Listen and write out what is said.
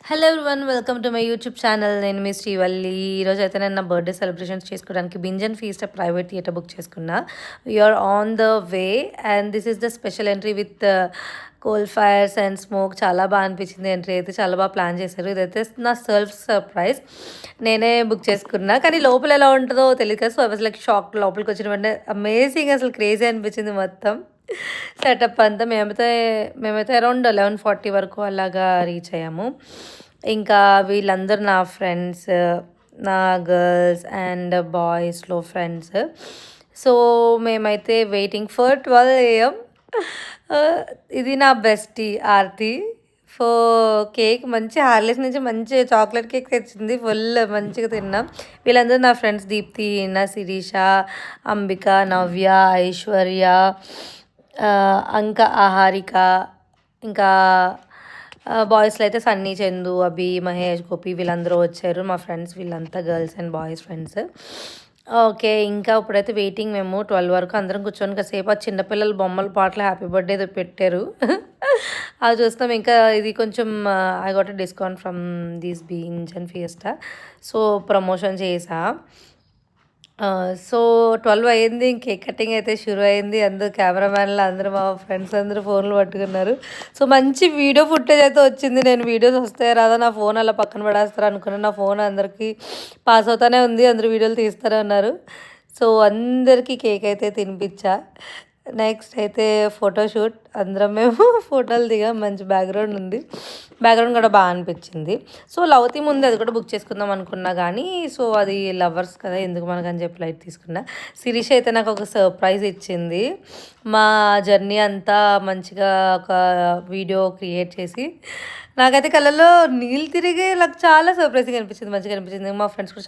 Hello everyone, welcome to my YouTube channel. నేను మీ శ్రీవల్లి. ఈరోజు అయితే నేను నా బర్త్డే సెలబ్రేషన్స్ చేసుకోవడానికి బింజన్ ఫీస్ట్ ప్రైవేట్ థియేటర్ బుక్ చేసుకున్నా. We're on the way and this is the special entry with cold fires and smoke. చాలా బాగా అనిపించింది. ఎంట్రీ అయితే చాలా బాగా ప్లాన్ చేశారు. ఇదైతే నా సెల్ఫ్ సర్ప్రైజ్. నేనే బుక్ చేసుకున్నా, కానీ లోపల ఎలా ఉంటుందో తెలియదు కదా. So I was like shock. లోపలికి వచ్చిన వెంటనే అమేజింగ్, అసలు క్రేజీ అనిపించింది మొత్తం సెటప్ అంతా. మేమైతే అరౌండ్ 11:40 వరకు అలాగా రీచ్ అయ్యాము. ఇంకా వీళ్ళందరూ నా ఫ్రెండ్స్, నా గర్ల్స్ అండ్ బాయ్స్లో ఫ్రెండ్స్. సో మేమైతే వెయిటింగ్ ఫర్ 12 AM. ఇది నా బెస్టీ ఆర్తి కేక్. మంచి హార్లెస్ నుంచి మంచి చాక్లెట్ కేక్ తెచ్చింది. ఫుల్ మంచిగా తిన్నాం. వీళ్ళందరూ నా ఫ్రెండ్స్. దీప్తి, నా శిరీష, అంబిక, నవ్య, ఐశ్వర్య, ఇంకా ఆహారిక, ఇంకా బాయ్స్లో అయితే సన్నీ, చందు, అభి, మహేష్, గోపి వీళ్ళందరూ వచ్చారు. మా ఫ్రెండ్స్ వీళ్ళంతా girls and boys friends. Okay, ఇంకా ఇప్పుడైతే వెయిటింగ్. మేము 12 వరకు అందరం కూర్చొని కాసేపు ఆ చిన్నపిల్లల బొమ్మల పాటలు హ్యాపీ బర్త్డే పెట్టారు. అది చూస్తాం. ఇంకా ఇది కొంచెం I got discount from these బింజన్ ఫియస్టా, సో ప్రమోషన్ చేసా. సో 12 అయింది. కేక్ కటింగ్ అయితే షురు అయింది. అందరూ కెమెరామ్యాన్లు అందరూ, మా ఫ్రెండ్స్ అందరూ ఫోన్లు పట్టుకున్నారు. సో మంచి వీడియో ఫుటేజ్ అయితే వచ్చింది. నేను వీడియోస్ వస్తాయో రాదా, నా ఫోన్ అలా పక్కన పడేస్తారు అనుకున్నాను. నా ఫోన్ అందరికీ పాస్ అవుతానే ఉంది. అందరూ వీడియోలు తీస్తూనే ఉన్నారు. సో అందరికీ కేక్ అయితే తినిపించా. నెక్స్ట్ అయితే ఫోటోషూట్. అందరం మేము ఫోటోలు దిగాం. మంచి బ్యాక్గ్రౌండ్ ఉంది. బ్యాక్గ్రౌండ్ కూడా బాగా అనిపించింది. సో లవ్ థీమ్ ఉంది, అది కూడా బుక్ చేసుకుందాం అనుకున్నా, కానీ సో అది లవర్స్ కదా, ఎందుకు మనకని చెప్పి లైట్ తీసుకున్నా. శిరీష్ అయితే నాకు ఒక సర్ప్రైజ్ ఇచ్చింది. మా జర్నీ అంతా మంచిగా ఒక వీడియో క్రియేట్ చేసి, నాకైతే కళ్ళలో నీళ్ళు తిరిగి నాకు చాలా సర్ప్రైజింగ్ అనిపించింది, మంచిగా అనిపించింది. మా ఫ్రెండ్స్ కూడా